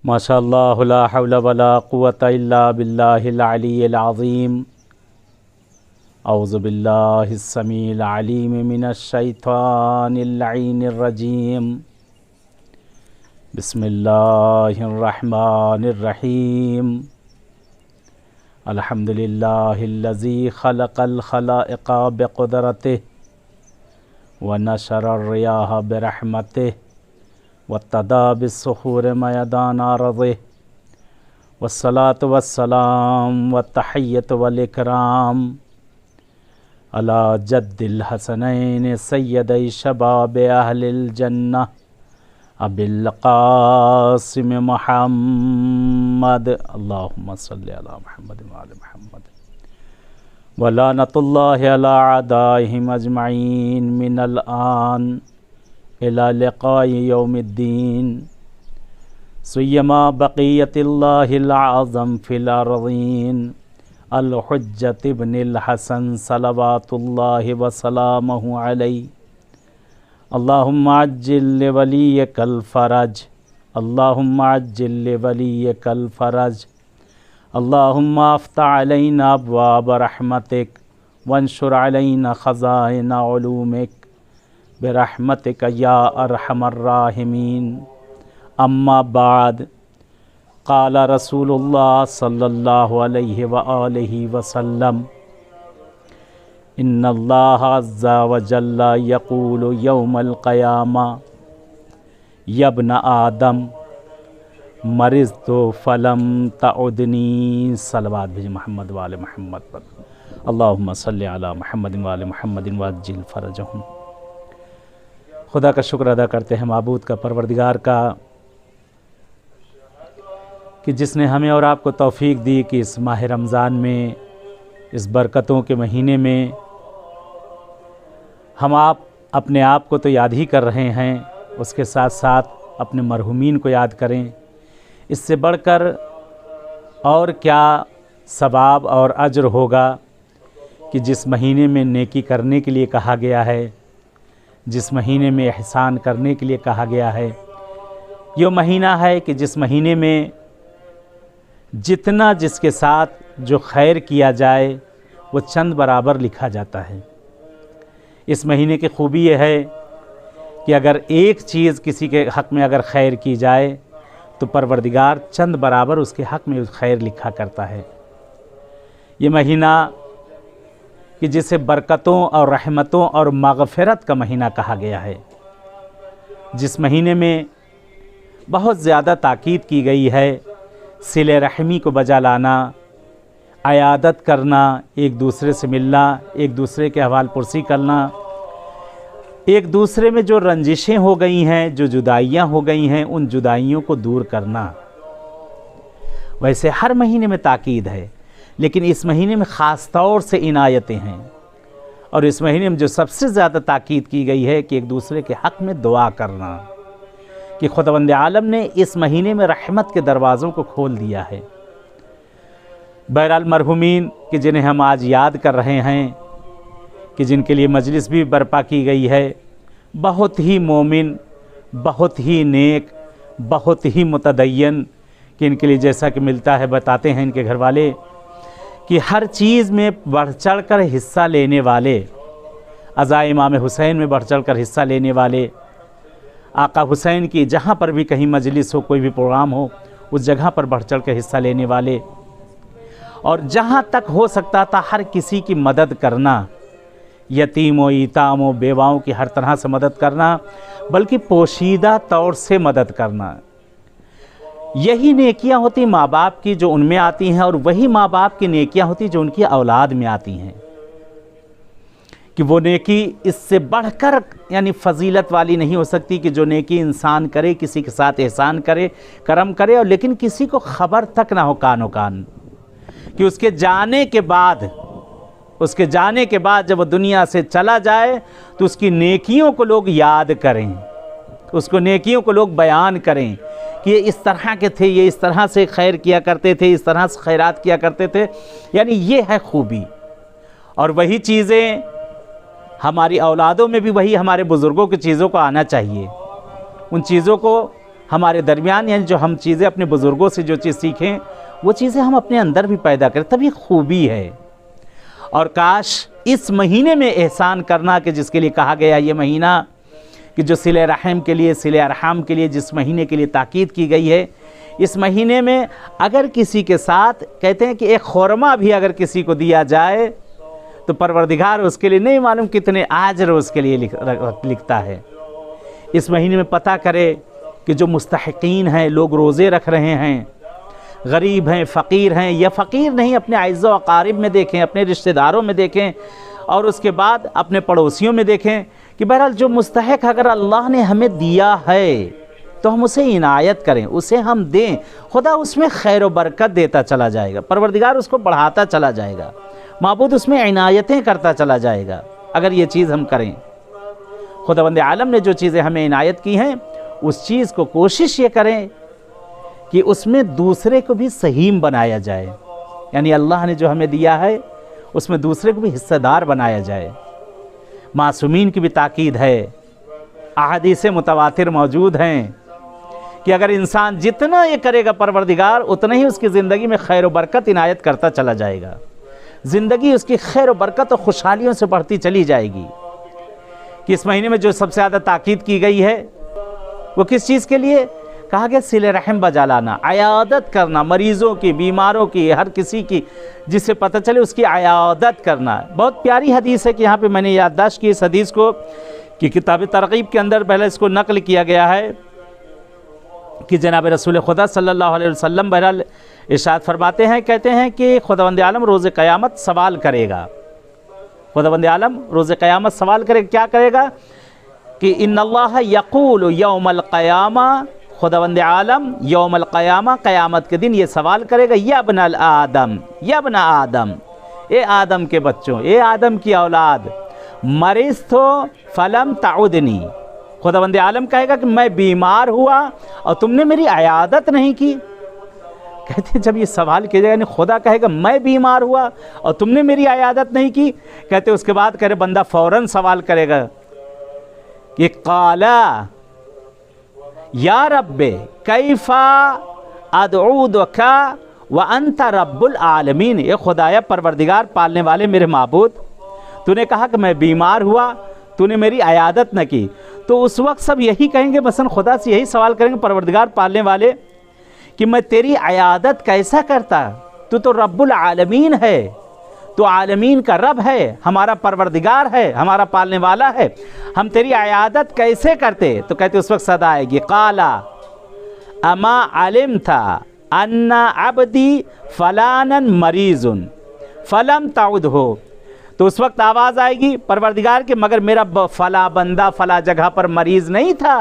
माशाअल्लाह ला हौला वला कुव्वता इल्ला बिल्लाहिल अलिय्यिल अज़ीम। औज़ु बिल्लाहिस समीइल अलीम मिनश शैतानिर लईनिर रजीम। बिस्मिल्लाहिर रहमानिर रहीम। अल्हम्दुलिल्लाहिल्लज़ी खलक़ल खलाइक़ बिक़ुदरतिहि व नशरर रियाह बिरहमतिहि वत्तदा बिस्सुहूर मयदान अर्ज़िहि वस्सलातु वस्सलाम वत्तहिय्यतु वल इकराम अला जद्दिल हसनैन सय्यदै शबाब अहलिल जन्नह अबिल क़ासिम मुहम्मद। अल्लाहुम्मा सल्लि अला मुहम्मद व आलि मुहम्मद व लानतुल्लाहि अला अदाइहिम अजमईन मिनल आन इला लिक़ाइ यौमिद्दीन। सुय्यमा बक़ियतिल्लाहिल आज़म फ़िल अर्ज़ीन अल हुज्जत इब्निल हसन सलवातुल्लाहि व सलामुहु अलैहि। अल्लाहुम्मा अज्जिल लिवलिय्यिकल फ़रज, अल्लाहुम्मा अज्जिल लिवलिय्यिकल फ़रज। अल्लाहुम्मा अफ़्तह अलैना अब्वाब रहमतिक वंशुर अलैना ख़ज़ाइना उलूमिक बिरहमतिक या अरहमर राहिमीन। अम्मा बाद, क़ाला रसूलुल्लाह सल्लल्लाहु अलैहि व आलिहि वसल्लम इन्नल्लाह अज़्ज़ा व जल्ला यक़ूलु यौमल क़यामा यब्न आदम मरिज़्तु फ़लम तउदनी। सलवात भेज मोहम्मद व आले मोहम्मद पर। अल्लाहुम्मा सल्लि अला मुहम्मद व आले मोहम्मद व अज्जिल फ़रजहुम। खुदा का शुक्र अदा करते हैं, माबूद का, परवरदिगार का, कि जिसने हमें और आपको तौफ़ीक दी कि इस माह रमज़ान में, इस बरकतों के महीने में हम आप अपने आप को तो याद ही कर रहे हैं, उसके साथ साथ अपने मरहूमीन को याद करें। इससे बढ़कर और क्या सवाब और अज्र होगा कि जिस महीने में नेकी करने के लिए कहा गया है, जिस महीने में एहसान करने के लिए कहा गया है। ये महीना है कि जिस महीने में जितना जिसके साथ जो खैर किया जाए वो चंद बराबर लिखा जाता है। इस महीने की खूबी ये है कि अगर एक चीज़ किसी के हक़ में अगर खैर की जाए तो परवरदिगार चंद बराबर उसके हक़ में खैर लिखा करता है। ये महीना कि जिसे बरकतों और रहमतों और मग़फ़िरत का महीना कहा गया है, जिस महीने में बहुत ज़्यादा ताकीद की गई है सिले रहमी को बजा लाना, अयादत करना, एक दूसरे से मिलना, एक दूसरे के अहवाल पुरसी करना, एक दूसरे में जो रंजिशें हो गई हैं, जो जुदाइयाँ हो गई हैं, उन जुदाइयों को दूर करना। वैसे हर महीने में ताकीद है, लेकिन इस महीने में ख़ास तौर से इनायतें हैं। और इस महीने में जो सबसे ज़्यादा ताकीद की गई है कि एक दूसरे के हक़ में दुआ करना, कि खुदावंद आलम ने इस महीने में रहमत के दरवाज़ों को खोल दिया है। बहरहाल मरहूमीन कि जिन्हें हम आज याद कर रहे हैं, कि जिनके लिए मजलिस भी बर्पा की गई है, बहुत ही मोमिन, बहुत ही नेक, बहुत ही मुतदय्यन, कि इनके लिए जैसा कि मिलता है, बताते हैं इनके घर वाले कि हर चीज़ में बढ़ चढ़ कर हिस्सा लेने वाले, अज़ा इमाम हुसैन में बढ़ चढ़ कर हिस्सा लेने वाले, आका हुसैन की जहाँ पर भी कहीं मजलिस हो, कोई भी प्रोग्राम हो, उस जगह पर बढ़ चढ़ कर हिस्सा लेने वाले, और जहाँ तक हो सकता था हर किसी की मदद करना, यतीमों, ईतामों, बेवाओं की हर तरह से मदद करना, बल्कि पोशीदा तौर से मदद करना। यही नेकियां होती माँ बाप की जो उनमें आती हैं, और वही माँ बाप की नेकियां होती जो उनकी औलाद में आती हैं। कि वो नेकी इससे बढ़कर यानी फजीलत वाली नहीं हो सकती कि जो नेकी इंसान करे, किसी के साथ एहसान करे, करम करे, और लेकिन किसी को खबर तक ना हो कानो कान, कि उसके जाने के बाद जब वो दुनिया से चला जाए तो उसकी नेकियों को लोग याद करें, उसको नेकियों को लोग बयान करें कि ये इस तरह के थे, ये इस तरह से खैर किया करते थे, इस तरह से खैरात किया करते थे। यानी ये है खूबी। और वही चीज़ें हमारी औलादों में भी, वही हमारे बुज़ुर्गों की चीज़ों को आना चाहिए। उन चीज़ों को हमारे दरमियान, यानी जो हम चीज़ें अपने बुज़ुर्गों से जो चीज़ सीखें वो चीज़ें हम अपने अंदर भी पैदा करें, तभी खूबी है। और काश इस महीने में एहसान करना, कि जिसके लिए कहा गया ये महीना कि जो सिले रहम के लिए, सिले अरहम के लिए जिस महीने के लिए ताकीद की गई है, इस महीने में अगर किसी के साथ कहते हैं कि एक खुरमा भी अगर किसी को दिया जाए तो परवरदिगार उसके लिए नहीं मालूम कितने आजर उसके लिए लिखता है। इस महीने में पता करे कि जो मुस्तहिकीन हैं, लोग रोज़े रख रहे हैं, गरीब हैं, फ़कीर हैं, या फ़कीर नहीं अपने अज़्ज़ा व अक़ारिब में देखें, अपने रिश्तेदारों में देखें, और उसके बाद अपने पड़ोसियों में देखें कि बहरहाल जो मुस्तहिक अगर अल्लाह ने हमें दिया है तो हम उसे इनायत करें, उसे हम दें। खुदा उसमें खैर व बरकत देता चला जाएगा, परवरदिगार उसको बढ़ाता चला जाएगा, माबूद उसमें इनायतें करता चला जाएगा अगर ये चीज़ हम करें। खुदावंद आलम ने जो चीज़ें हमें इनायत की हैं उस चीज़ को कोशिश ये करें कि उसमें दूसरे को भी सहीम बनाया जाए, यानी अल्लाह ने जो हमें दिया है उसमें दूसरे को भी हिस्सेदार बनाया जाए। मासूमीन की भी ताकीद है, अहादीस मुतवातिर मौजूद हैं कि अगर इंसान जितना ये करेगा परवरदिगार उतना ही उसकी ज़िंदगी में खैर व बरकत इनायत करता चला जाएगा, ज़िंदगी उसकी खैर व बरकत और खुशहालियों से बढ़ती चली जाएगी। कि इस महीने में जो सबसे ज़्यादा ताकीद की गई है वो किस चीज़ के लिए कहा गया? सिले रहम बजा लाना, अयादत करना, मरीज़ों की, बीमारों की, हर किसी की जिससे पता चले उसकी अयादत करना। बहुत प्यारी हदीस है कि यहाँ पे मैंने याददाश्त की इस हदीस को कि किताब तरग़ीब के अंदर पहले इसको नक़ल किया गया है कि जनाब रसूल खुदा सल्लल्लाहु अलैहि वसल्लम बहरहाल इरशाद फरमाते हैं, कहते हैं कि खुदावंद आलम रोज़ क़यामत सवाल करेगा, खुदावंद आलम रोज़ क़यामत सवाल करेगा। क्या करेगा? कि इन्नल्लाह यक़ूलु यौमल क़यामा, खुदावंद आलम यौमल क़यामा क़यामत के दिन ये सवाल करेगा, या बनल आदम, या बना आदम, ए आदम के बच्चों, ए आदम की औलाद, मरीज़ तो फलम ताउदनी। खुदावंद आलम कहेगा कि मैं बीमार हुआ और तुमने मेरी अयादत नहीं की। कहते हैं जब ये सवाल किया जाएगा, खुदा कहेगा मैं बीमार हुआ और तुमने मेरी अयादत नहीं की। कहते उसके बाद कह रहे बंदा फ़ौरन सवाल करेगा कि काला या रब्बे कैफ़ा अदऊदका व अंत रब्बुल आलमीन, ये खुदाया परवरदिगार पालने वाले मेरे माबूद, तूने कहा कि मैं बीमार हुआ, तूने मेरी अयादत न की। तो उस वक्त सब यही कहेंगे, मसलन खुदा से यही सवाल करेंगे परवरदिगार पालने वाले कि मैं तेरी अयादत कैसा करता, तू तो रब्बुल आलमीन है, तो आलमीन का रब है, हमारा परवरदिगार है, हमारा पालने वाला है, हम तेरी अयादत कैसे करते? तो कहते उस वक्त सदा आएगी, काला अमा आलिम था अन्ना अब्दी फलानन मरीज़ुन फलम ताउद हो। तो उस वक्त आवाज़ आएगी परवरदिगार के मगर मेरा फला बंदा फला जगह पर मरीज़ नहीं था,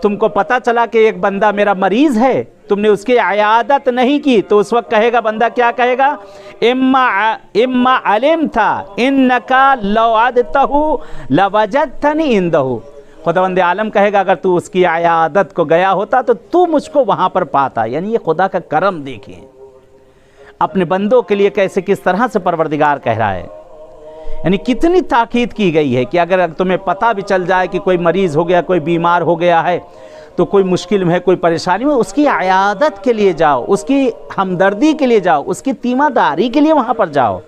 तुमको पता चला कि एक बंदा मेरा मरीज़ है, तुमने उसकी अयादत नहीं की। तो उस वक्त कहेगा बंदा, क्या कहेगा? इम्मा अलिम था इन्नका लौअदतहु लवजदतनी इंदहु। खुदावंद आलम कहेगा अगर तू उसकी अयादत को गया होता तो तू मुझको वहाँ पर पाता। यानी ये खुदा का करम देखिए, अपने बंदों के लिए कैसे किस तरह से परवरदिगार कह रहा है, यानी कितनी ताकीद की गई है कि अगर तुम्हें पता भी चल जाए कि कोई मरीज़ हो गया, कोई बीमार हो गया है, तो कोई मुश्किल में है, कोई परेशानी में, उसकी अयादत के लिए जाओ, उसकी हमदर्दी के लिए जाओ, उसकी तीमारदारी के लिए वहाँ पर जाओ।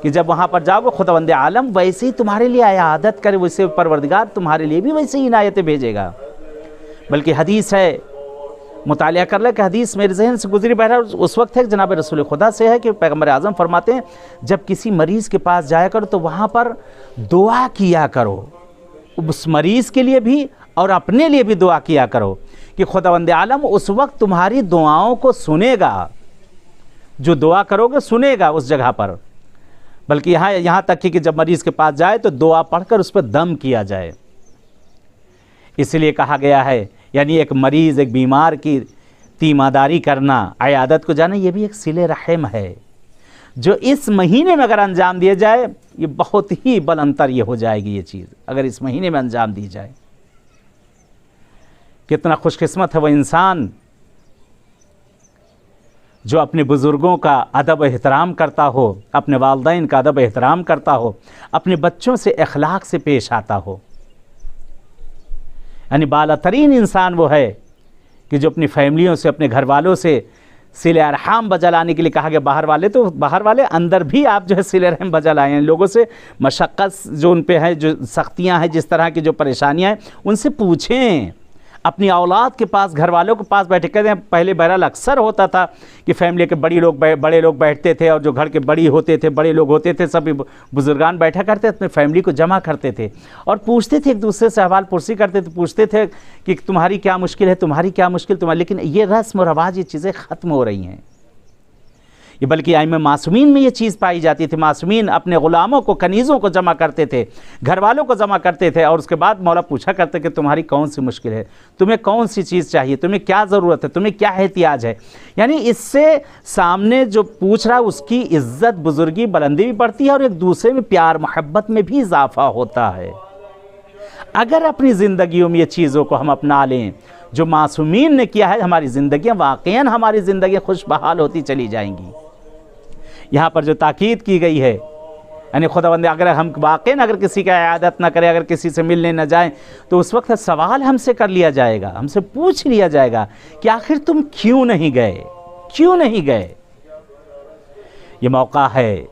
कि जब वहाँ पर जाओगे खुदावंद आलम वैसे ही तुम्हारे लिए अयादत करे, वैसे परवरदिगार तुम्हारे लिए भी वैसे ही इनायतें भेजेगा। बल्कि हदीस है, मुतालिया कर ले कि हदीस मेरे जहन से गुजरी, बहरहाल उस वक्त है जनाब रसूल खुदा से है कि पैगम्बर आज़म फरमाते हैं जब किसी मरीज़ के पास जाया करो तो वहाँ पर दुआ किया करो, उस मरीज़ के लिए भी और अपने लिए भी दुआ किया करो कि खुदावंद आलम उस वक्त तुम्हारी दुआओं को सुनेगा, जो दुआ करोगे सुनेगा उस जगह पर। बल्कि यहाँ तक कि जब मरीज़ के पास जाए तो दुआ पढ़कर उस पर दम किया जाए। इसलिए कहा गया है, यानी एक मरीज़, एक बीमार की तीमारदारी करना, अयादत को जाना, ये भी एक सिले रहम है जो इस महीने में अगर अंजाम दिया जाए, ये बहुत ही बलंतर ये हो जाएगी ये चीज़ अगर इस महीने में अंजाम दी जाए। कितना खुशकिस्मत है वो इंसान जो अपने बुज़ुर्गों का अदब एहतराम करता हो, अपने वालिदैन का अदब एहतराम करता हो, अपने बच्चों से अखलाक से पेश आता हो। यानी बालातरीन इंसान वो है कि जो अपनी फैमिलियों से, अपने घर वालों से सिले अरहम बजा लाने के लिए कहा गया। बाहर वाले अंदर भी आप जो है सिले अरहम बजा लाए हैं। लोगों से मशक्क़त जो उन पे है, जो सख्तियां हैं, जिस तरह की जो परेशानियां हैं, उनसे पूछें। अपनी औलाद के पास, घर वालों के पास बैठे। कहते हैं पहले बहरहाल अक्सर होता था कि फैमिली के बड़े लोग बैठते थे, और जो घर के बड़ी होते थे, बड़े लोग होते थे, सभी बुजुर्गान बैठा करते, अपने फैमिली को जमा करते थे और पूछते थे, एक दूसरे से हवाल पुरसी करते थे, पूछते थे कि तुम्हारी क्या मुश्किल है, तुम्हारी क्या मुश्किल तुम्हारी। लेकिन ये रस्म और रवाज, ये चीज़ें ख़त्म हो रही हैं। ये बल्कि आइम मासूमीन में ये चीज़ पाई जाती थी। मासूमीन अपने ग़ुलामों को, कनीज़ों को जमा करते थे, घर वालों को जमा करते थे, और उसके बाद मौला पूछा करते कि तुम्हारी कौन सी मुश्किल है, तुम्हें कौन सी चीज़ चाहिए, तुम्हें क्या ज़रूरत है, तुम्हें क्या एहतियाज है। यानी इससे सामने जो पूछ रहा है उसकी इज़्ज़त, बुज़ुर्गी, बुलंदी भी बढ़ती है, और एक दूसरे में प्यार मोहब्बत में भी इजाफ़ा होता है। अगर अपनी ज़िंदगियों में ये चीज़ों को हम अपना लें जो मासूमीन ने किया है, हमारी ज़िंदगियाँ वाक़ईन, हमारी ज़िंदगियाँ खुशबहाल होती चली जाएंगी। यहाँ पर जो ताकीद की गई है, यानी खुदावंद अगर हम वाक़ईन अगर किसी का इयादत ना करें, अगर किसी से मिलने न जाएं, तो उस वक्त सवाल हमसे कर लिया जाएगा, हमसे पूछ लिया जाएगा कि आखिर तुम क्यों नहीं गए, क्यों नहीं गए। ये मौका है,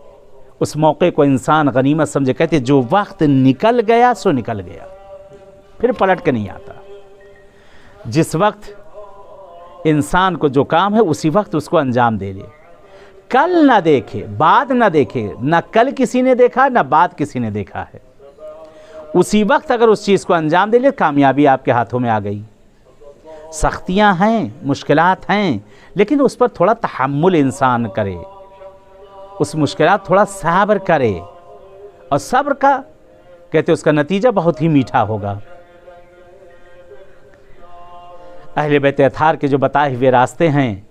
उस मौके को इंसान गनीमत समझे। कहते जो वक्त निकल गया सो निकल गया, फिर पलट के नहीं आता। जिस वक्त इंसान को जो काम है उसी वक्त उसको अंजाम दे ले। कल ना देखे, बाद ना देखे, ना कल किसी ने देखा, ना बाद किसी ने देखा है। उसी वक्त अगर उस चीज़ को अंजाम दे ले, कामयाबी आपके हाथों में आ गई। सख्तियां हैं, मुश्किलात हैं, लेकिन उस पर थोड़ा तहम्मुल इंसान करे, उस मुश्किलात थोड़ा सब्र करे, और सब्र का कहते उसका नतीजा बहुत ही मीठा होगा। अहले बैत अताहार के जो बताए हुए रास्ते हैं,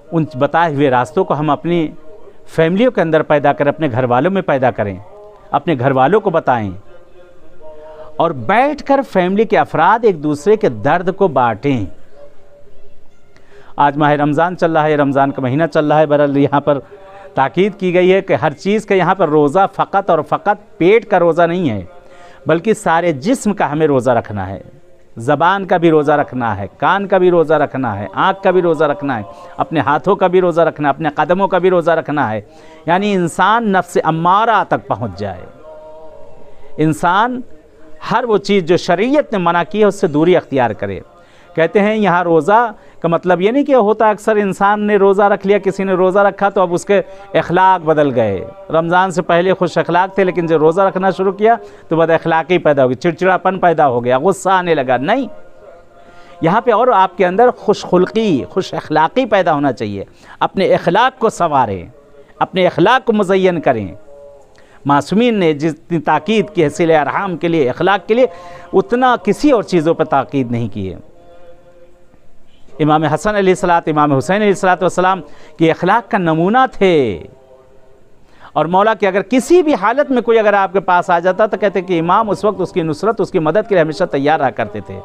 उन बताए हुए रास्तों को हम अपनी फैमिलियों के अंदर पैदा करें, अपने घर वालों में पैदा करें, अपने घर वालों को बताएं, और बैठकर फैमिली के अफराद एक दूसरे के दर्द को बांटें। आज माह रमज़ान चल रहा है, रमज़ान का महीना चल रहा है। बहरहाल यहाँ पर ताकीद की गई है कि हर चीज़ का यहाँ पर रोज़ा फ़कत और फ़कत पेट का रोज़ा नहीं है, बल्कि सारे जिस्म का हमें रोज़ा रखना है। ज़बान का भी रोज़ा रखना है, कान का भी रोज़ा रखना है, आँख का भी रोज़ा रखना है, अपने हाथों का भी रोज़ा रखना है, अपने कदमों का भी रोज़ा रखना है। यानी इंसान नफ्स अम्मारा तक पहुँच जाए, इंसान हर वो चीज़ जो शरीयत ने मना की है उससे दूरी अख्तियार करे। कहते हैं यहाँ रोज़ा का मतलब ये नहीं कि होता अक्सर इंसान ने रोज़ा रख लिया, किसी ने रोज़ा रखा तो अब उसके अखलाक बदल गए। रमज़ान से पहले खुश अखलाक थे, लेकिन जब रोज़ा रखना शुरू किया तो बद अखलाक़ी पैदा हो गई, चिड़चिड़ापन पैदा हो गया, गुस्सा आने लगा। नहीं, यहाँ पे और आपके अंदर खुशखुल्क़ी, खुश अखलाक़ी पैदा होना चाहिए। अपने अखलाक को संवारें, अपने अखलाक को मुज़य्यन करें। मासूमीन ने जितनी ताकीद की है सिले अरहम के लिए, अखलाक के लिए, उतना किसी और चीज़ों पर ताकीद नहीं की है। इमाम हसन अलैहिस्सलात, इमाम हुसैन अलैहिस्सलात वस्सलाम के अखलाक का नमूना थे। और मौला कि अगर किसी भी हालत में कोई अगर आपके पास आ जाता तो कहते कि इमाम उस वक्त उसकी नुसरत, उसकी मदद के लिए हमेशा तैयार रहा करते थे।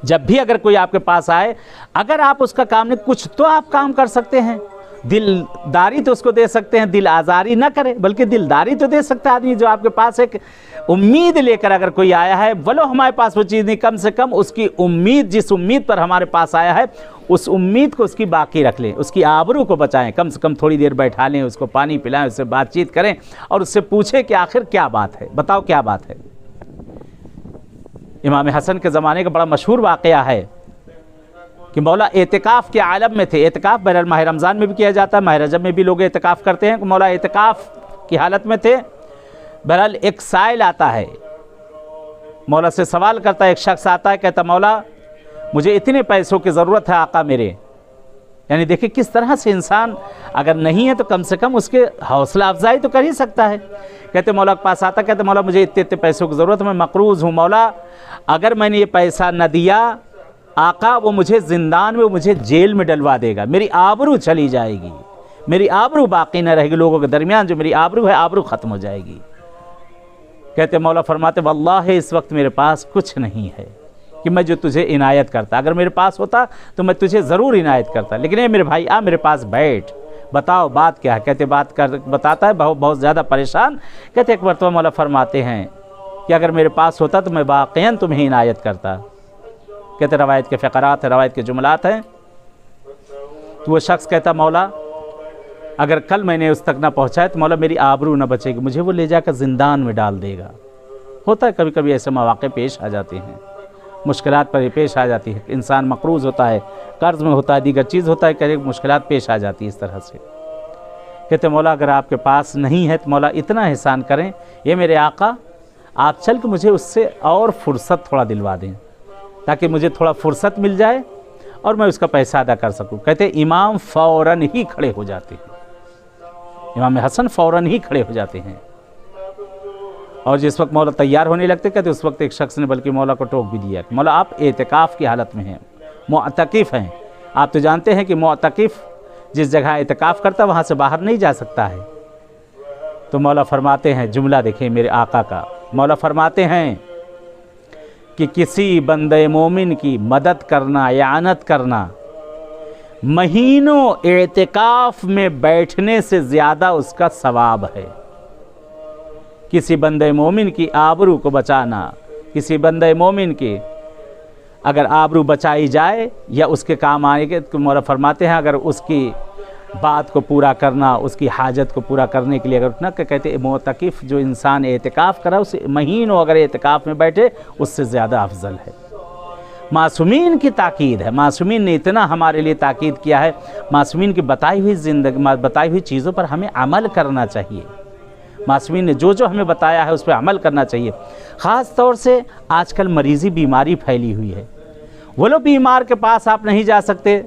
जब भी अगर कोई आपके पास आए, अगर आप उसका काम नहीं, कुछ तो आप काम कर सकते हैं। दिलदारी तो उसको दे सकते हैं, दिल आज़ारी ना करे, बल्कि दिलदारी तो दे सकता है आदमी। जो आपके पास एक उम्मीद लेकर अगर कोई आया है, भलो हमारे पास वो चीज़ नहीं, कम से कम उसकी उम्मीद, जिस उम्मीद पर हमारे पास आया है, उस उम्मीद को उसकी बाकी रख लें, उसकी आबरू को बचाएं। कम से कम थोड़ी देर बैठा लें, उसको पानी पिलाएं, उससे बातचीत करें और उससे पूछें कि आखिर क्या बात है, बताओ क्या बात है। इमाम हसन के ज़माने का बड़ा मशहूर वाक़या है कि मौला एतिकाफ़ के आलम में थे। एतिकाफ़ बहरहाल माह रमज़ान में भी किया जाता है, माह रजब में भी लोग एतिकाफ़ करते हैं। मौला एतिकाफ़ की हालत में थे। बहरहाल एक साइल आता है, मौला से सवाल करता है। एक शख्स आता है, कहता मौला मुझे इतने पैसों की ज़रूरत है आका मेरे। यानी देखिए किस तरह से इंसान अगर नहीं है तो कम से कम उसके हौसला अफजाई तो कर ही सकता है। कहते मौला के पास आता, कहते मौला मुझे इतने इतने पैसों की ज़रूरत है, मैं मकरूज़ हूँ। मौला अगर मैंने ये पैसा न दिया, आका वो मुझे ज़िंदान में, मुझे जेल में डलवा देगा, मेरी आबरू चली जाएगी, मेरी आबरू बाकी न रहेगी, लोगों के दरमियान जो मेरी आबरू है, आबरू ख़त्म हो जाएगी। कहते मौला फरमाते वल्लाहि इस वक्त मेरे पास कुछ नहीं है कि मैं जो तुझे इनायत करता, अगर मेरे पास होता तो मैं तुझे ज़रूर इनायत करता, लेकिन ये मेरे भाई आ मेरे पास बैठ, बताओ बात क्या है। कहते बात कर बताता है बहुत ज़्यादा परेशान। कहते एक मरतबा मौला फरमाते हैं कि अगर मेरे पास होता तो मैं वाक़ईन तुम्हें इनायत करता। कहते रवायत के फ़क़रात है, रवायत के जुमलात हैं। तो वो शख्स कहता मौला अगर कल मैंने उस तक ना पहुँचाया तो मौला मेरी आबरू ना बचेगी, मुझे वो ले जाकर ज़िंदान में डाल देगा। होता है कभी कभी ऐसे मौक़े पेश आ जाते हैं, मुश्किलात पर पेश आ जाती है, इंसान मक़रूज़ होता है, कर्ज़ में होता है, दीगर चीज़ होता है, कहीं मुश्किलात पेश आ जाती है इस तरह से। कहते मौला अगर आपके पास नहीं है तो मौला इतना एहसान करें, ये मेरे आका आप चल के मुझे उससे और फुर्सत थोड़ा दिलवा दें, ताकि मुझे थोड़ा फुर्सत मिल जाए और मैं उसका पैसा अदा कर सकूं। कहते इमाम फ़ौरन ही खड़े हो जाते हैं, इमाम हसन फ़ौरन ही खड़े हो जाते हैं। और जिस वक्त मौला तैयार होने लगते कहते उस वक्त एक शख्स ने बल्कि मौला को टोक भी दिया कि मौला आप एतिकाफ़ की हालत में हैं, मुअतकिफ़ हैं। आप तो जानते हैं कि मुअतकिफ़ जिस जगह एतिकाफ़ करता वहाँ से बाहर नहीं जा सकता है। तो मौला फरमाते हैं, जुमला देखें मेरे आका का, मौला फरमाते हैं कि किसी बंदे मोमिन की मदद करना, यानत करना महीनों एतिकाफ़ में बैठने से ज़्यादा उसका सवाब है। किसी बंदे मोमिन की आबरू को बचाना, किसी बंदे मोमिन की अगर आबरू बचाई जाए या उसके काम आएंगे तो मौला फरमाते हैं अगर उसकी बात को पूरा करना, उसकी हाजत को पूरा करने के लिए अगर उठना, कहते मुअतकिफ़ जो इंसान एतिकाफ़ करा उसे महीनों अगर एतिकाफ़ में बैठे उससे ज़्यादा अफजल है। मासूमीन की ताकीद है, मासूमीन ने इतना हमारे लिए ताकीद किया है। मासूमीन की बताई हुई ज़िंदगी, बताई हुई चीज़ों पर हमें अमल करना चाहिए। मासूमीन ने जो जो हमें बताया है उस पर अमल करना चाहिए। ख़ास तौर से आजकल मरीज़ी बीमारी फैली हुई है, वो लोग बीमार के पास आप नहीं जा सकते,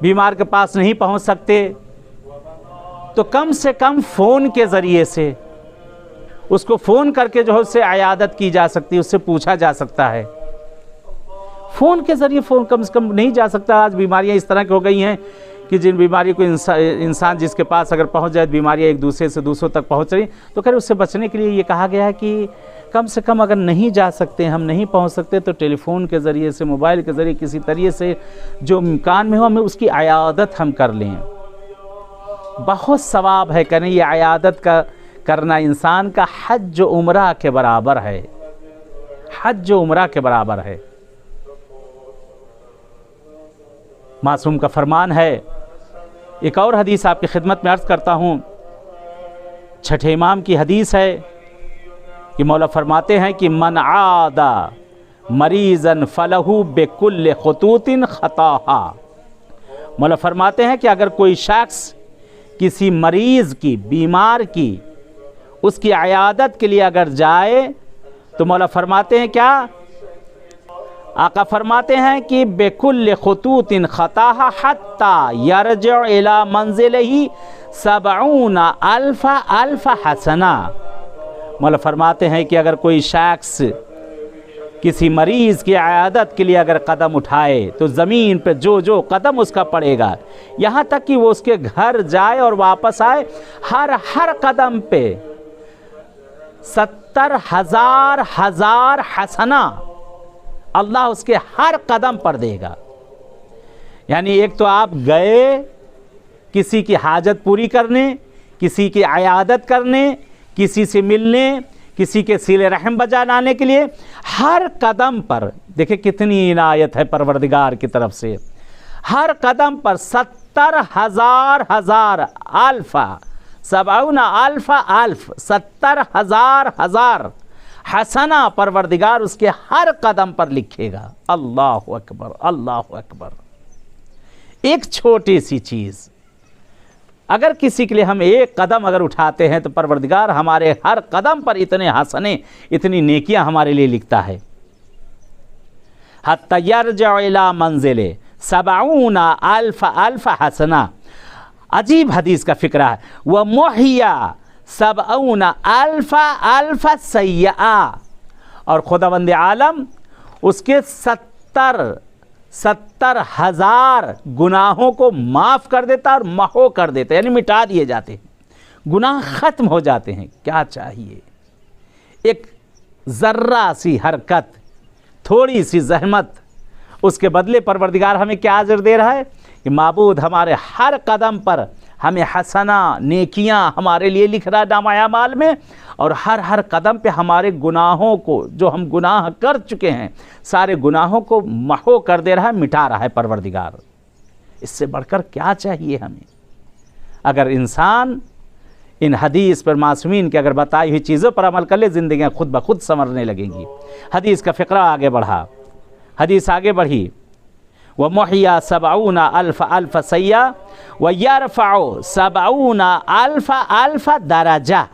बीमार के पास नहीं पहुंच सकते, तो कम से कम फ़ोन के ज़रिए से उसको फ़ोन करके जो है उससे अयादत की जा सकती है, उससे पूछा जा सकता है। फ़ोन के ज़रिए फ़ोन कम से कम नहीं जा सकता। आज बीमारियां इस तरह की हो गई हैं कि जिन बीमारी को इंसान जिसके पास अगर पहुंच जाए, बीमारियां एक दूसरे से दूसरों तक पहुंच रही, तो खैर उससे बचने के लिए ये कहा गया है कि कम से कम अगर नहीं जा सकते, हम नहीं पहुंच सकते, तो टेलीफ़ोन के ज़रिए से, मोबाइल के ज़रिए किसी तरीके से जो इम्कान में हो हमें उसकी अयादत हम कर लें। बहुत सवाब है करें, ये अयादत का करना इंसान का हज उम्रा के बराबर है, हज उम्रा के बराबर है। मासूम का फरमान है। एक और हदीस आपकी खिदमत में अर्ज़ करता हूँ, छठे इमाम की हदीस है कि मौला फरमाते हैं कि मन आदा मरीज़न फलहू बेकुल्ल खुतूतिन खताहा। मौला फरमाते हैं कि अगर कोई शख्स किसी मरीज़ की, बीमार की, उसकी अयादत के लिए अगर जाए तो मौला फरमाते हैं क्या, आका फरमाते हैं कि बेकुल्ल खुतूतिन खताहा हत्ता यरजअ इला मंजिलिही 70,000 अल्फ हसना। मौला फरमाते हैं कि अगर कोई शख्स किसी मरीज़ की अयादत के लिए अगर कदम उठाए तो ज़मीन पे जो जो कदम उसका पड़ेगा, यहाँ तक कि वो उसके घर जाए और वापस आए, हर कदम पे 70,000 हसना अल्लाह उसके हर कदम पर देगा। यानी एक तो आप गए किसी की हाजत पूरी करने, किसी की अयादत करने, किसी से मिलने, किसी के सिले रहम बजा लाने के लिए, हर कदम पर देखिए कितनी इनायत है परवरदिगार की तरफ से। हर कदम पर 70,000 अल्फा 70,000 हसना परवरदिगार उसके हर कदम पर लिखेगा। अल्लाह अकबर, अल्लाह अकबर। एक छोटी सी चीज़ अगर किसी के लिए हम एक कदम अगर उठाते हैं तो परवरदिगार हमारे हर कदम पर इतने हसने, इतनी नेकियां हमारे लिए लिखता है। हत्ता यरजअ इला मंजिले 70,000 अल्फ हसना। अजीब हदीस का फ़िक्रा है। वह मुहिया 70,000 सय्या, और खुदावंद आलम उसके 70,000 गुनाहों को माफ़ कर देता और महो कर देता, यानी मिटा दिए जाते हैं, गुनाह ख़त्म हो जाते हैं। क्या चाहिए, एक ज़र्रा सी हरकत, थोड़ी सी ज़हमत, उसके बदले परवरदिगार हमें क्या अजर दे रहा है कि माबूद हमारे हर कदम पर हमें हसना नेकियां हमारे लिए लिख रहा है नामा अमाल में, और हर हर कदम पे हमारे गुनाहों को, जो हम गुनाह कर चुके हैं, सारे गुनाहों को महो कर दे रहा है, मिटा रहा है परवरदिगार। इससे बढ़कर क्या चाहिए हमें? अगर इंसान इन हदीस पर मासूमीन के अगर बताई हुई चीज़ों पर अमल कर ले, ज़िंदगियाँ खुद ब खुद संवरने लगेंगी। हदीस का फ़िक्रा आगे बढ़ा, हदीस आगे बढ़ी, व मुहिया सबऊना अल्फ सैया व यरफ़अ सबऊना अल्फ दरजा,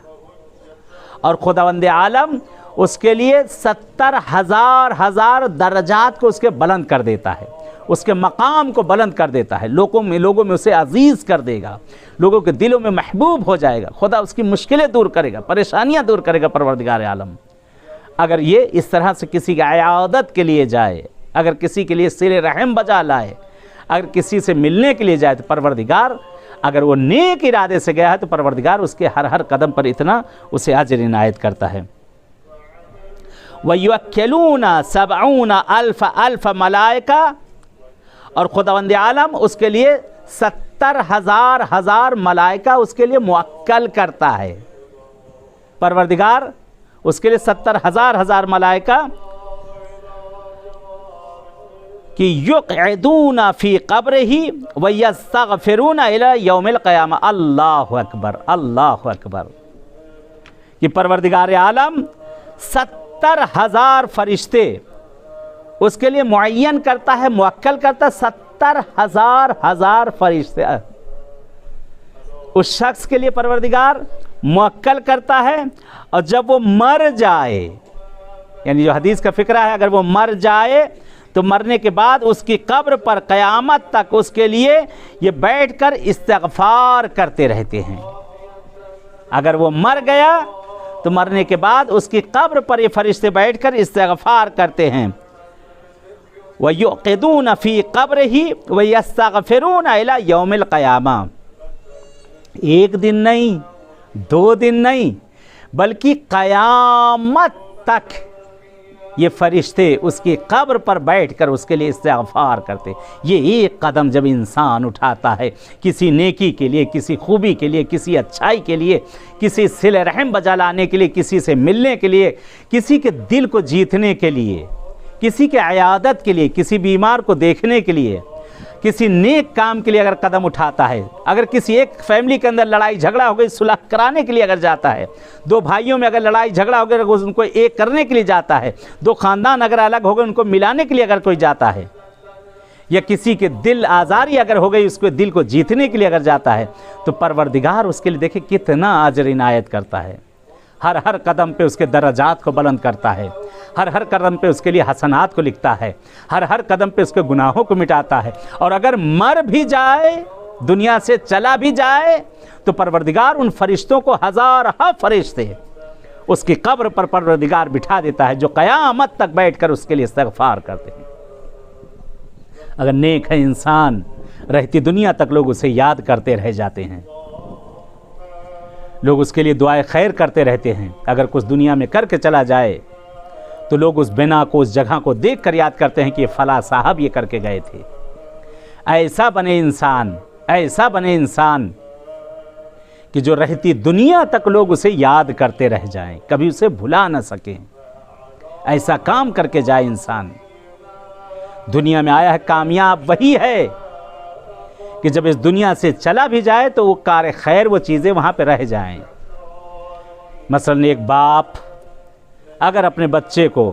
और खुदावंद आलम उसके लिए 70,000 दर्जात को उसके बुलंद कर देता है, उसके मकाम को बुलंद कर देता है, लोगों में उसे अजीज़ कर देगा, लोगों के दिलों में महबूब हो जाएगा। खुदा उसकी मुश्किलें दूर करेगा, परेशानियां दूर करेगा परवरदिगार आलम। अगर ये इस तरह से किसी की इयादत के लिए जाए, अगर किसी के लिए सिले रहम बजा लाए, अगर किसी से मिलने के लिए जाए, तो परवरदिगार अगर वो नेक इरादे से गया है तो परवरदिगार उसके हर हर कदम पर इतना उसे अजर इनायत करता है। वयुक्किलूना सबऊना अल्फ मलाइका, और खुदावंद आलम उसके लिए 70,000 मलाइका उसके लिए मुअक्कल करता है। परवरदिगार उसके लिए 70,000 मलाइका कि युक़इदूना फ़ी क़ब्रिही व यस्तग़फ़िरूना इला यौमिल क़यामा। अल्लाहु अकबर, अल्लाहु अकबर। कि परवरदिगार आलम 70,000 फरिश्ते उसके लिए मुअय्यन करता है, मुअक्कल करता है। 70,000 फरिश्ते उस शख्स के लिए परवरदिगार मुअक्कल करता है। और जब वो मर जाए, यानी जो हदीस का फ़िक्रा है, अगर वो मर जाए तो मरने के बाद उसकी कब्र पर क़यामत तक उसके लिए ये बैठकर इस्तिग़फ़ार करते रहते हैं। अगर वो मर गया तो मरने के बाद उसकी कब्र पर ये फरिश्ते बैठकर इस्तिग़फ़ार करते हैं। वयुक़िदूना फ़ी क़ब्रिही व यस्तग़फ़िरूना इला यौमिल क़यामा। एक दिन नहीं, 2 दिन नहीं, बल्कि क़यामत तक ये फरिश्ते उसकी कब्र पर बैठकर उसके लिए इस्तिग़फ़ार करते। ये एक कदम जब इंसान उठाता है किसी नेकी के लिए, किसी खूबी के लिए, किसी अच्छाई के लिए, किसी सिले रहम बजा लाने के लिए, किसी से मिलने के लिए, किसी के दिल को जीतने के लिए, किसी के इयादत के लिए, किसी बीमार को देखने के लिए, किसी नेक काम के लिए अगर कदम उठाता है, अगर किसी एक फैमिली के अंदर लड़ाई झगड़ा हो गई सुलह कराने के लिए अगर जाता है, 2 भाइयों में अगर लड़ाई झगड़ा हो गया उनको एक करने के लिए जाता है, 2 ख़ानदान अगर अलग हो गए उनको मिलाने के लिए अगर कोई जाता है, या किसी के दिल आज़ारी अगर हो गई उसके दिल को जीतने के लिए अगर जाता है, तो परवरदिगार उसके लिए देखिए कितना अजर इनायत करता है। हर हर कदम पे उसके दर्जात को बुलंद करता है, हर हर कदम पे उसके लिए हसनात को लिखता है, हर हर कदम पे उसके गुनाहों को मिटाता है। और अगर मर भी जाए, दुनिया से चला भी जाए, तो परवरदिगार उन फरिश्तों को 1000 फरिश्ते उसकी कब्र पर परवरदिगार बिठा देता है, जो क़यामत तक बैठकर उसके लिए इस्तिग़फ़ार करते हैं। अगर नेक है इंसान, रहती दुनिया तक लोग उसे याद करते रह जाते हैं, लोग उसके लिए दुआए खैर करते रहते हैं। अगर कुछ दुनिया में करके चला जाए तो लोग उस बिना को, उस जगह को देख कर याद करते हैं कि ये फला साहब ये करके गए थे। ऐसा बने इंसान, ऐसा बने इंसान कि जो रहती दुनिया तक लोग उसे याद करते रह जाएं, कभी उसे भुला न सकें। ऐसा काम करके जाए इंसान। दुनिया में आया है कामयाब वही है कि जब इस दुनिया से चला भी जाए तो वो कार खैर, वो चीज़ें वहाँ पे रह जाएं। मसलन एक बाप अगर अपने बच्चे को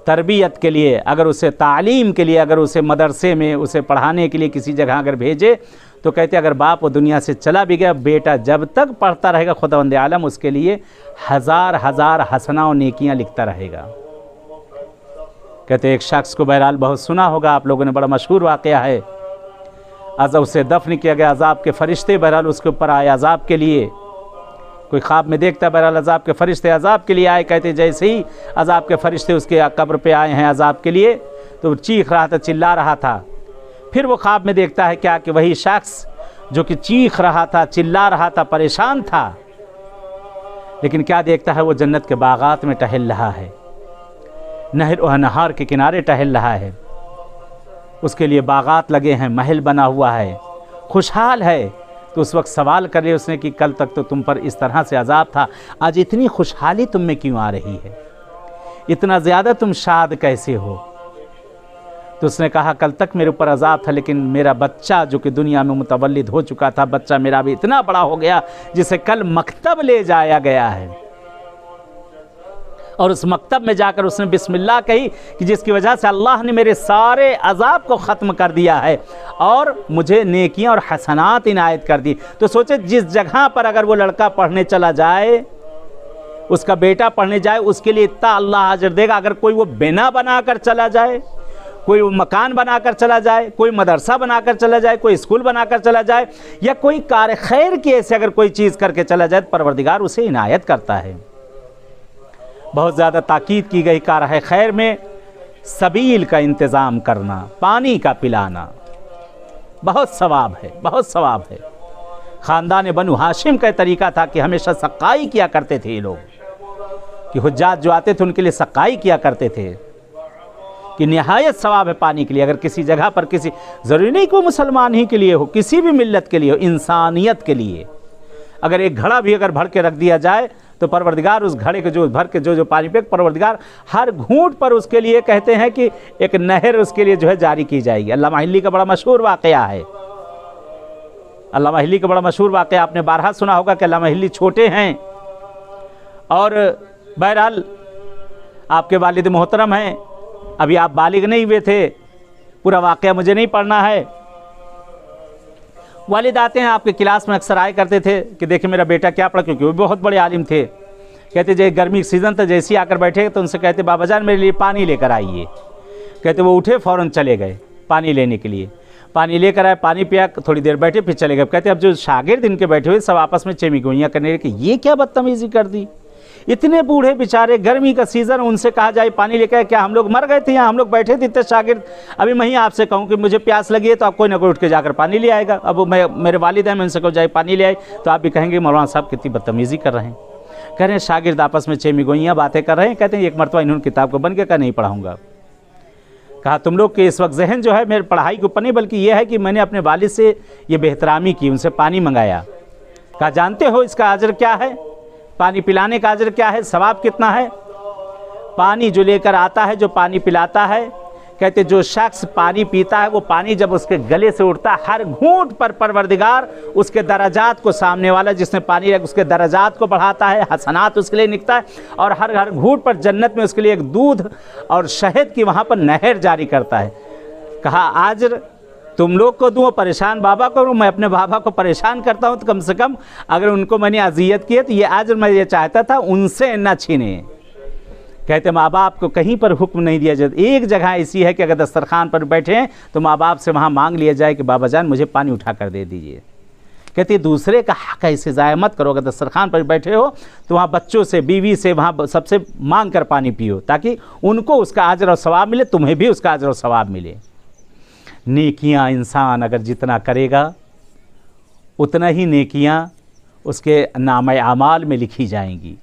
तरबियत के लिए, अगर उसे तालीम के लिए, अगर उसे मदरसे में उसे पढ़ाने के लिए किसी जगह अगर भेजे, तो कहते अगर बाप वो दुनिया से चला भी गया, बेटा जब तक पढ़ता रहेगा खुदावंद आलम उसके लिए 1000 हसना और नेकियां लिखता रहेगा। कहते एक शख्स को बहरहाल बहुत सुना होगा आप लोगों ने, बड़ा मशहूर वाक़या है। अज़ब उसे दफन किया गया, अज़ाब के फरिश्ते बहरहाल उसके ऊपर आए अज़ाब के लिए। कोई ख्वाब में देखता बहरहाल अज़ाब के फरिश्ते अज़ाब के लिए आए। कहते जैसे ही अज़ाब के फरिश्ते उसके कब्र पे आए हैं अज़ाब के लिए, तो चीख रहा था, चिल्ला रहा था। फिर वो ख्वाब में देखता है क्या कि वही शख्स जो कि चीख रहा था, चिल्ला रहा था, परेशान था, लेकिन क्या देखता है वो जन्नत के बागात में टहल रहा है, नहर के किनारे टहल रहा है। उसके लिए बागात लगे हैं, महल बना हुआ है, खुशहाल है। तो उस वक्त सवाल कर लिया उसने कि कल तक तो तुम पर इस तरह से अजाब था, आज इतनी खुशहाली तुम में क्यों आ रही है, इतना ज़्यादा तुम शाद कैसे हो। तो उसने कहा कल तक मेरे ऊपर अजाब था, लेकिन मेरा बच्चा जो कि दुनिया में मुतवल्लिद हो चुका था, बच्चा मेरा भी इतना बड़ा हो गया जिसे कल मकतब ले जाया गया है, और उस मकतब में जाकर उसने बिस्मिल्लाह कही कि जिसकी वजह से अल्लाह ने मेरे सारे अजाब को ख़त्म कर दिया है और मुझे नेकियां और हसनात इनायत कर दी। तो सोचे जिस जगह पर अगर वो लड़का पढ़ने चला जाए, उसका बेटा पढ़ने जाए, उसके लिए इतना अल्लाह अजर देगा। अगर कोई वो बिना बनाकर चला जाए, कोई मकान बनाकर चला जाए, कोई मदरसा बनाकर चला जाए, कोई स्कूल बनाकर चला जाए, या कोई कार खैर की ऐसे अगर कोई चीज़ करके चला जाए, परवरदिगार उसे इनायत करता है। बहुत ज़्यादा ताकीद की गई कार खैर में सबील का इंतज़ाम करना, पानी का पिलाना, बहुत सवाब है, बहुत सवाब है। ख़ानदान बनु हाशिम का तरीका था कि हमेशा सकाई किया करते थे ये लोग, कि हुज्जात जो आते थे उनके लिए सकाई किया करते थे, कि निहायत सवाब है पानी के लिए। अगर किसी जगह पर किसी, ज़रूरी नहीं कि मुसलमान ही के लिए हो, किसी भी मिल्लत के लिए हो, इंसानियत के लिए अगर एक घड़ा भी अगर भर के रख दिया जाए तो परवरदिगार उस घड़े के जो भर के जो पानी पे परवरदिगार हर घूंट पर उसके लिए कहते हैं कि एक नहर उसके लिए जो है जारी की जाएगी। अल्लामा हिल्ली का बड़ा मशहूर वाक़या है, अल्लामा हिल्ली का बड़ा मशहूर वाक़या आपने बारहा सुना होगा कि अल्लामा हिल्ली छोटे हैं और बहरहाल आपके वालिद मोहतरम हैं, अभी आप बालिग नहीं हुए थे, पूरा वाक़या मुझे नहीं पढ़ना है। वालिद आते हैं, आपके क्लास में अक्सर आए करते थे कि देखिए मेरा बेटा क्या पढ़ा, क्योंकि वो बहुत बड़े आलिम थे। कहते जैसे गर्मी सीज़न था, जैसे ही आकर बैठे तो उनसे कहते बाबा जान मेरे लिए पानी लेकर आइए। कहते वो उठे फ़ौरन चले गए पानी लेने के लिए, पानी लेकर आए, पानी पिया, थोड़ी देर बैठे फिर चले गए। कहते अब जो शागिर्द इनके बैठे हुए सब आपस में चेमीगोइयाँ करने लगे कि ये क्या बदतमीज़ी कर दी, इतने बूढ़े बेचारे, गर्मी का सीज़न, उनसे कहा जाए पानी लेकर, क्या हम लोग मर गए थे यहाँ, हम लोग बैठे थे इतने शागिर्द। अभी मैं ही आपसे कहूँ कि मुझे प्यास लगी है तो आप कोई ना कोई उठ के जाकर पानी ले आएगा। अब मैं मेरे वालिद हैं, मैं उनसे कहूँ जाए पानी ले आए तो आप भी कहेंगे मौलाना साहब कितनी बदतमीज़ी कर रहे हैं। कह रहे हैं शागिर्द आपस में चेमीगोइयाँ बातें कर रहे हैं। कहते हैं एक मरतबा इन्होंने किताब को बन के कहा नहीं पढ़ाऊँगा। कहा तुम लोग के इस वक्त जहन जो है मेरे पढ़ाई के ऊपर नहीं, बल्कि ये है कि मैंने अपने वालिद से ये बेहतरामी की, उनसे पानी मंगाया। कहा जानते हो इसका अजर क्या है, पानी पिलाने का अजर क्या है, सवाब कितना है। पानी जो लेकर आता है, जो पानी पिलाता है, कहते जो शख्स पानी पीता है वो पानी जब उसके गले से उठता है, हर घूंट पर परवरदिगार उसके दराजात को, सामने वाला जिसने पानी रखा उसके दराजात को बढ़ाता है, हसनात उसके लिए निकलता है, और हर घूंट पर जन्नत में उसके लिए एक दूध और शहद की वहाँ पर नहर जारी करता है। कहा आज तुम लोग को दूँ, परेशान बाबा को, मैं अपने बाबा को परेशान करता हूँ तो कम से कम अगर उनको मैंने अजियत की है तो ये आज मैं ये चाहता था उनसे न छीने। कहते माँ बाप को कहीं पर हुक्म नहीं दिया जाता, एक जगह ऐसी है कि अगर दस्तरखान पर बैठे हैं तो माँ बाप से वहाँ मांग लिया जाए कि बाबा जान मुझे पानी उठा कर दे दीजिए। कहते दूसरे का हक़ ऐसे ज़ाया मत करो, अगर दस्तरखान पर बैठे हो तो वहाँ बच्चों से, बीवी से, वहाँ सबसे मांग कर पानी पियो ताकि उनको उसका अजर और सवाब मिले, तुम्हें भी उसका अजर और सवाब मिले। नेकियां इंसान अगर जितना करेगा उतना ही नेकियां उसके नामे आमाल में लिखी जाएंगी।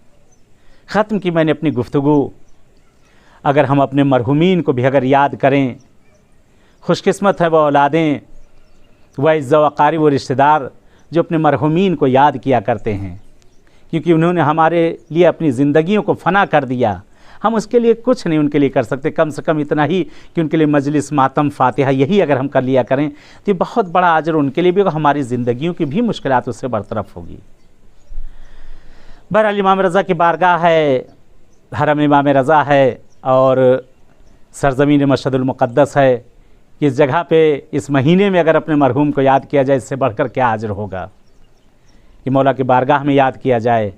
ख़त्म की मैंने अपनी गुफ्तगू। अगर हम अपने मरहुमीन को भी अगर याद करें, खुशकिस्मत है वह औलादें, वह इज़्ज़त व क़ारिब व रिश्तेदार जो अपने मरहुमीन को याद किया करते हैं, क्योंकि उन्होंने हमारे लिए अपनी ज़िंदगियों को फ़ना कर दिया। हम उसके लिए कुछ नहीं उनके लिए कर सकते, कम से कम इतना ही कि उनके लिए मजलिस, मातम, फातिहा यही अगर हम कर लिया करें तो ये बहुत बड़ा अजर उनके लिए भी होगा, हमारी ज़िंदगियों की भी मुश्किलात उससे बरतरफ होगी। बहरहाल इमाम रज़ा की बारगाह है, हरम इमाम रज़ा है और सरज़मीन मशहदुल मुक़द्दस है। कि इस जगह पे इस महीने में अगर अपने मरहूम को याद किया जाए, इससे बढ़कर क्या अजर होगा। कि मौला की बारगाह में याद किया जाए,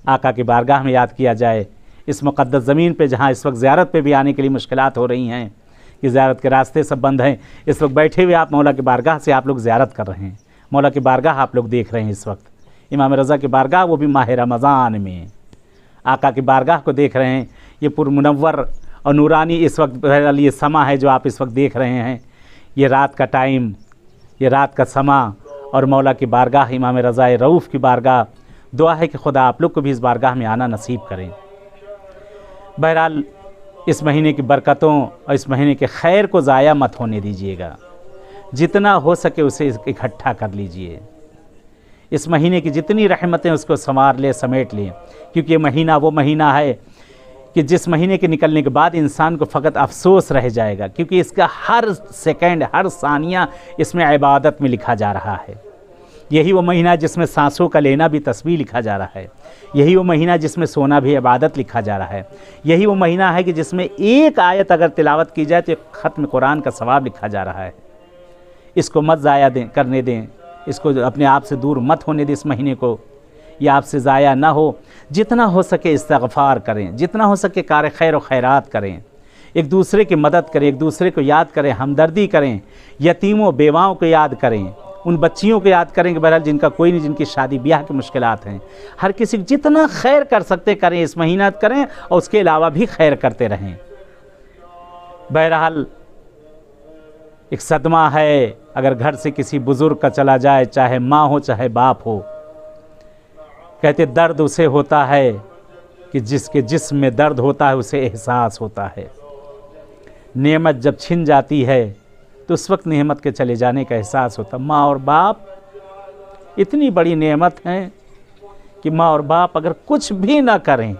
आका की बारगाह में याद किया जाए, इस मुक़द्दस ज़मीन पे जहाँ इस वक्त ज़ियारत पे भी आने के लिए मुश्किलात हो रही हैं, कि ज़ियारत के रास्ते सब बंद हैं। इस वक्त बैठे हुए आप मौला की बारगाह से आप लोग ज़ियारत कर रहे हैं, मौला की बारगाह आप लोग देख रहे हैं इस वक्त, इमाम रज़ा की बारगाह, वो भी माह रमज़ान में आका की बारगाह को देख रहे हैं। ये पुरमुनव्वर और नूरानी इस वक्त ये समा है जो आप इस वक्त देख रहे हैं, ये रात का टाइम, ये रात का समा और मौला की बारगाह इमाम रज़ा रऊफ़ की बारगाह। दुआ है कि खुदा आप लोग को भी इस बारगाह में आना नसीब करें। बहरहाल इस महीने की बरकतों और इस महीने के खैर को ज़ाया मत होने दीजिएगा, जितना हो सके उसे इकट्ठा कर लीजिए। इस महीने की जितनी रहमतें उसको संवार ले, समेट लें, क्योंकि ये महीना वो महीना है कि जिस महीने के निकलने के बाद इंसान को फ़कत अफसोस रह जाएगा, क्योंकि इसका हर सेकंड, हर सानिया इसमें इबादत में लिखा जा रहा है। यही वो महीना जिसमें सांसों का लेना भी तस्बीह लिखा जा रहा है। यही वो महीना जिसमें सोना भी इबादत लिखा जा रहा है। यही वो महीना है कि जिसमें एक आयत अगर तिलावत की जाए तो ख़त्म कुरान का सवाब लिखा जा रहा है। इसको मत ज़ाया करने दें, इसको अपने आप से दूर मत होने दें। इस महीने को यह आपसे ज़ाया ना हो। जितना हो सके इस्तिग़फ़ार करें, जितना हो सके कार खैर और खैरात करें, एक दूसरे की मदद करें, एक दूसरे को याद करें, हमदर्दी करें, यतीमों बेवाओं को याद करें, उन बच्चियों को याद करें कि बहरहाल जिनका कोई नहीं, जिनकी शादी ब्याह की मुश्किलात हैं। हर किसी को जितना खैर कर सकते करें, इस महीना करें और उसके अलावा भी खैर करते रहें। बहरहाल एक सदमा है अगर घर से किसी बुज़ुर्ग का चला जाए, चाहे माँ हो चाहे बाप हो। कहते दर्द उसे होता है कि जिसके जिस्म में दर्द होता है उसे एहसास होता है। नेमत जब छिन जाती है तो उस वक्त नेमत के चले जाने का एहसास होता। माँ और बाप इतनी बड़ी नेमत हैं कि माँ और बाप अगर कुछ भी ना करें,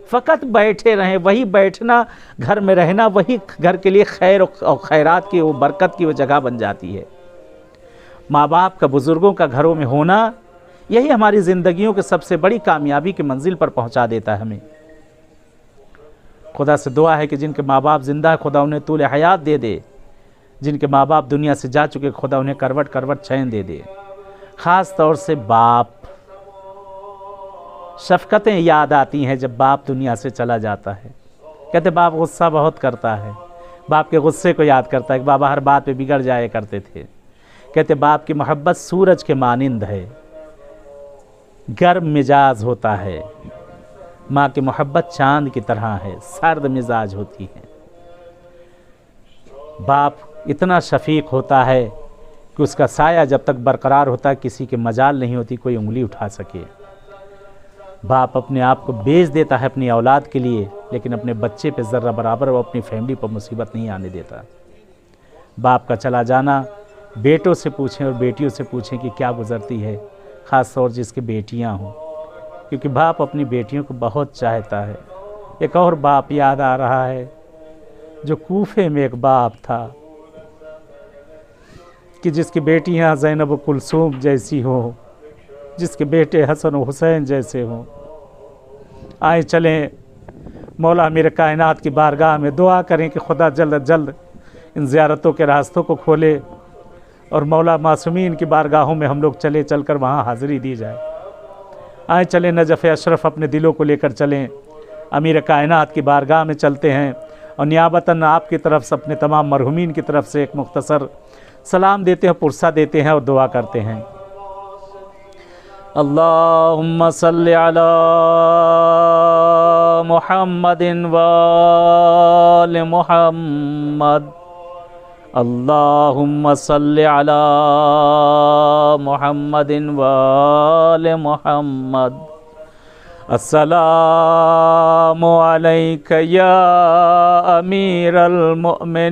फ़कत बैठे रहें, वही बैठना, घर में रहना, वही घर के लिए खैर और खैरात की वो बरकत की वो जगह बन जाती है। माँ बाप का, बुज़ुर्गों का घरों में होना, यही हमारी ज़िंदगियों के सबसे बड़ी कामयाबी की मंजिल पर पहुँचा देता है हमें। खुदा से दुआ है कि जिनके माँ बाप ज़िंदा है खुदा उन्हें तूल हयात दे दे। जिनके माँ बाप दुनिया से जा चुके खुदा उन्हें करवट करवट चैन दे दे। ख़ास तौर से बाप, शफ़क़तें याद आती हैं जब बाप दुनिया से चला जाता है। कहते बाप गुस्सा बहुत करता है, बाप के गुस्से को याद करता है कि बाबा हर बात पे बिगड़ जाया करते थे। कहते बाप की मोहब्बत सूरज के मानिंद है, गर्म मिजाज होता है। माँ की मोहब्बत चाँद की तरह है, सर्द मिजाज होती है। बाप इतना शफ़ीक़ होता है कि उसका साया जब तक बरकरार होता है किसी के मजाल नहीं होती कोई उंगली उठा सके। बाप अपने आप को बेच देता है अपनी औलाद के लिए, लेकिन अपने बच्चे पे ज़र्रा बराबर वो अपनी फैमिली पर मुसीबत नहीं आने देता। बाप का चला जाना बेटों से पूछें और बेटियों से पूछें कि क्या गुज़रती है, ख़ास तौर जिसकी बेटियां हों, क्योंकि बाप अपनी बेटियों को बहुत चाहता है। एक और बाप याद आ रहा है जो कूफे में एक बाप था कि जिसकी बेटियां ज़ैनब व कुलसूम जैसी हों, जिसके बेटे हसन व हुसैन जैसे हों। आए चलें मौला मेरे कायनात की बारगाह में दुआ करें कि खुदा जल्द जल्द इन ज़ियारतों के रास्तों को खोले और मौला मासूमीन की बारगाहों में हम लोग चलकर वहाँ हाज़िरी दी जाए। आए चलें नजफ़ अशरफ अपने दिलों को लेकर चलें, अमीर कायनात की बारगाह में चलते हैं और नियाबतन आपकी तरफ से अपने तमाम मरहुमीन की तरफ से एक मुख्तसर सलाम देते हैं, पुरसा देते हैं और दुआ करते हैं। अल्लाहुम्मा सल्लि अला मुहम्मदिन व आलि मुहम्मद। अल्लाहुम्मा सल्लि अला मुहम्मदिन व आलि मुहम्मद। अस्सलामु अलैका या अमीरल मुअमिनीन।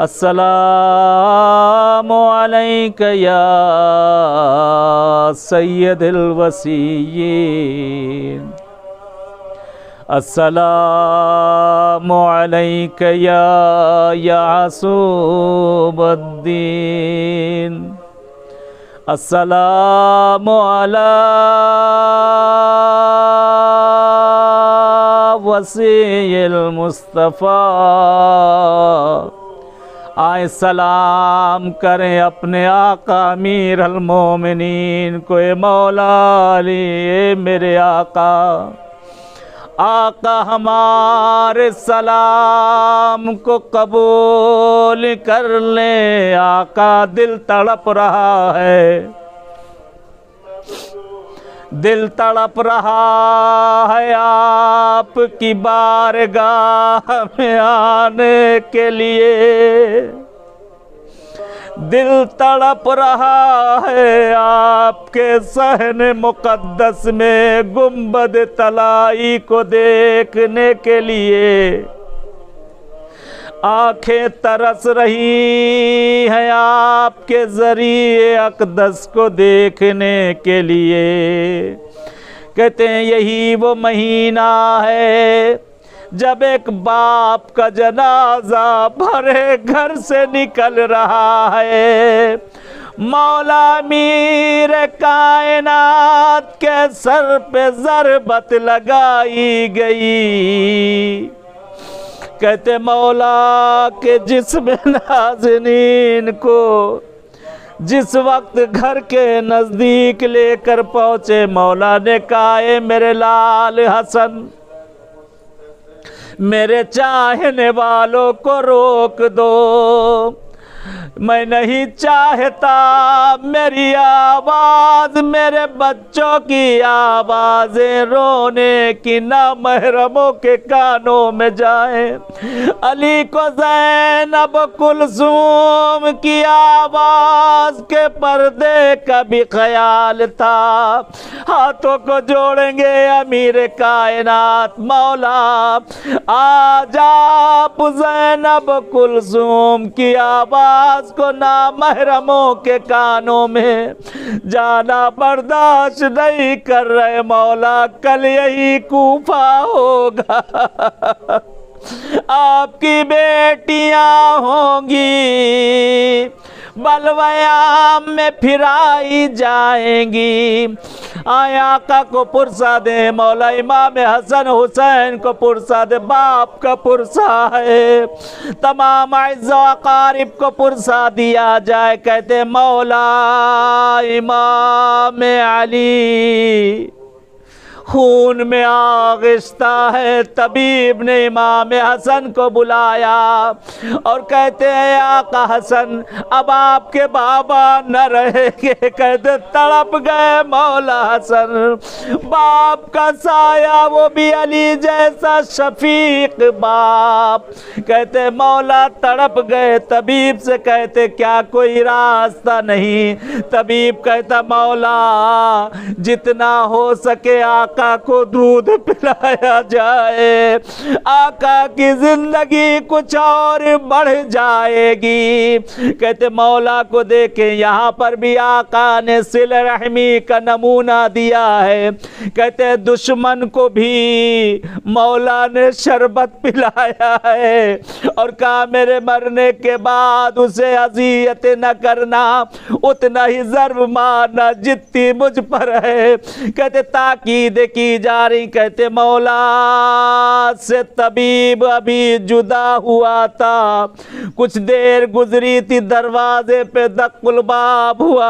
अस्सलामु अलैका या सय्यदुल वसीय्यीन। अस्सलामु अलैका या यासूबुद्दीन। अस्सलामु अला वसीयिल मुस्तफ़ा। आए सलाम करें अपने आका अमीर अल मोमिनीन को। ए मौला अली, ए मेरे आका, आका हमारे सलाम को कबूल कर ले। आका दिल तड़प रहा है, दिल तड़प रहा है आपकी बारगाह में आने के लिए। दिल तड़प रहा है आपके सहन मुक़द्दस में गुंबद तलाई को देखने के लिए। आंखें तरस रही हैं आपके ज़रिए अक़दस को देखने के लिए। कहते हैं यही वो महीना है जब एक बाप का जनाजा भरे घर से निकल रहा है। मौला मीर कायनात के सर पे ज़रबत लगाई गई। कहते मौला के जिस्म नाज़नीन को जिस वक्त घर के नज़दीक लेकर पहुँचे, मौला ने कहा ए मेरे लाल हसन, मेरे चाहने वालों को रोक दो, मैं नहीं चाहता मेरी आवाज़ मेरे बच्चों की आवाज़ें रोने की ना महरमों के कानों में जाए। अली को ज़ैनब कुलसूम की आवाज़ के पर्दे का भी ख्याल था। हाथों को जोड़ेंगे अमीर कायनात मौला, आज आप ज़ैनब कुलसूम की आवाज़ को नामहरमों के कानों में जाना बर्दाश्त नहीं कर रहे मौला, कल यही कूफा होगा, आपकी बेटियां होंगी, बलवयाम में फिराई जाएंगी। आका को पुरसा दे मौला, इमाम हसन हुसैन को पुरसा दे, बाप का पुरसा है, तमाम अज़्ज़ा अक़ारिब को पुरसा दिया जाए। कहते मौला इमाम अली खून में आगिश्ता है। तबीब ने इमाम हसन को बुलाया और कहते हैं आका हसन अब आपके बाबा न रहेंगे। कहते तड़प गए मौला हसन, बाप का साया वो भी अली जैसा शफीक बाप। कहते मौला तड़प गए। तबीब से कहते क्या कोई रास्ता नहीं? तबीब कहता मौला जितना हो सके आका को दूध पिलाया जाए, आका की जिंदगी कुछ और बढ़ जाएगी। कहते मौला को देखे यहाँ पर भी आका ने सिल रहमी का नमूना दिया है। कहते दुश्मन को भी मौला ने शरबत पिलाया है और कहा मेरे मरने के बाद उसे अजियत न करना, उतना ही ज़र्ब मारना जितनी मुझ पर है। कहते ताकीद की जा रही। कहते मौला से तबीब अभी जुदा हुआ था, कुछ देर गुजरी थी, दरवाजे पे दक्कुल बाब हुआ।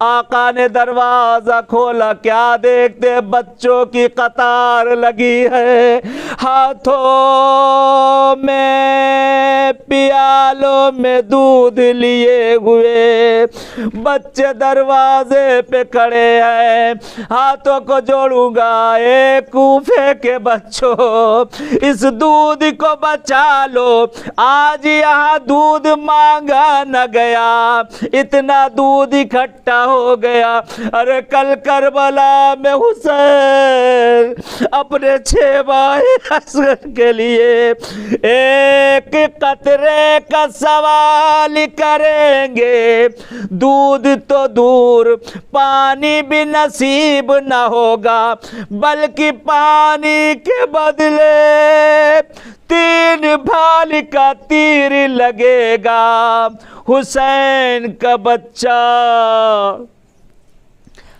आका ने दरवाजा खोला, क्या देखते बच्चों की कतार लगी है, हाथों में प्यालों में दूध लिए हुए बच्चे दरवाजे पे खड़े हैं। हाथों को जोड़ूंगा ए कूफे के बच्चों, इस दूध को बचा लो, आज यहाँ दूध मांगा न गया, इतना दूध इकट्ठा हो गया। अरे कल करबला में हुसैन अपने 6 भाई असगर के लिए एक कतरे का सवाल करेंगे, दूध तो दूर पानी भी नसीब न होगा, बल्कि पानी के बदले 3 भाल का तीर लगेगा। हुसैन का बच्चा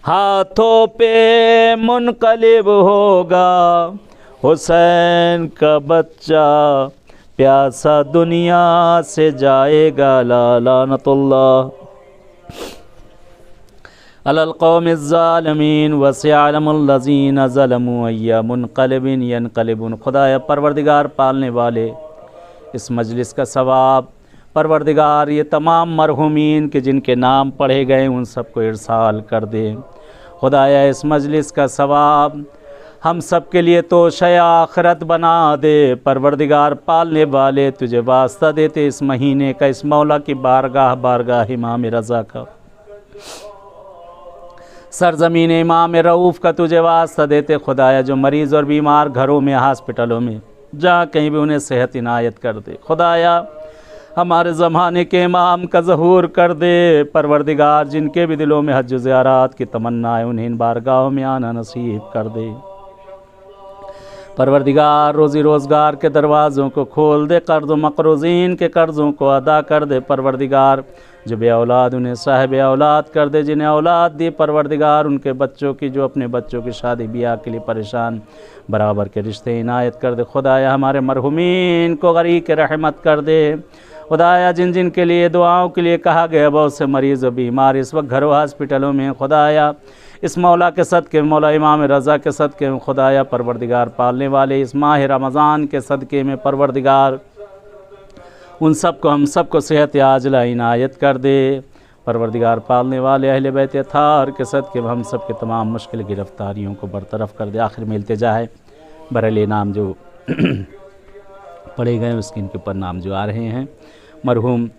हाथों पे मुनकलिब होगा, हुसैन का बच्चा प्यासा दुनिया से जाएगा। ला लानतुल्लाह अलल कौमिज़्ज़ालिमीन वसयअलमुल्लज़ीना ज़लमू अय्या मुनक़लिबिन यनक़लिबून। खुदाया परवरदिगार पालने वाले इस मजलिस का सवाब परवरदिगार ये तमाम मरहूमीन के जिनके नाम पढ़े गए उन सबको इरसाल कर दे। खुदाया इस मजलिस का सवाब हम सब के लिए तोशे आखिरत बना दे। परवरदिगार पालने वाले तुझे वास्ता देते इस महीने का, इस मौला की बारगाह इमाम रज़ा का, सरज़मीन इमाम रऊफ़ का तुझे वास्ता देते। खुदाया जो मरीज़ और बीमार घरों में हॉस्पिटलों में जहाँ कहीं भी उन्हें सेहत इनायत कर दे। खुदाया हमारे ज़माने के इमाम का ज़हूर कर दे। परवरदिगार जिनके भी दिलों में हज ज़ियारत की तमन्ना है उन्हें इन बारगाहों में आना नसीब कर दे। परवरदिगार रोज़ी रोज़गार के दरवाज़ों को खोल दे, कर्ज़ मक़रूज़ीन के कर्ज़ों को अदा कर दे। परवरदिगार जो बे औलाद उन्हें साहिब औलाद कर दे। जिन्हें औलाद दी परवरदिगार उनके बच्चों की, जो अपने बच्चों की शादी ब्याह के लिए परेशान, बराबर के रिश्ते इनायत कर दे। खुदाया हमारे मरहुमीन को गरीक रहमत कर दे। खुदाया जिन जिन के लिए दुआओं के लिए कहा गया, बहुत से मरीज़ और बीमार इस वक्त घरों हॉस्पिटलों में, खुदाया इस मौला के सदक़े, मौला इमाम रज़ा के सदक़े में, खुदाया परवरदिगार पालने वाले इस माह रमज़ान के सदक़े में परवरदिगार उन सब को, हम सब को सेहत आजिला इनायत कर दे। परवरदिगार पालने वाले अहले बैत अताहर के सदक़े में हम सब के तमाम मुश्किल गिरफ्तारियों को बरतरफ़ कर दे। आखिर में इल्तिजा है बरले नाम जो पढ़े गए उसके इनके ऊपर नाम जो आ रहे हैं, मरहूम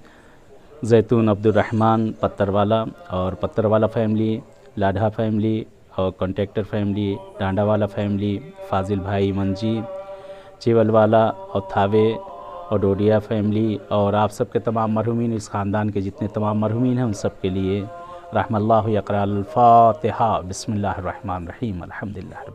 जैतून अब्दुर्रहमान पत्थरवाला और पत्थरवाला फैमिली, लाढ़ा फैमिली और कॉन्ट्रैक्टर फैमिली, डांडावाला फैमिली, फाजिल भाई मंजी चीवलवाला और थावे और डोडिया फैमिली, और आप सब के तमाम मरहुमीन, इस ख़ानदान के जितने तमाम मरहुमीन हैं उन सब के लिए रहमतुल्लाह यक़रा अल फ़ातिहा। बिस्मिल्लाहिर रहमानिर रहीम, अल्हम्दुलिल्लाह।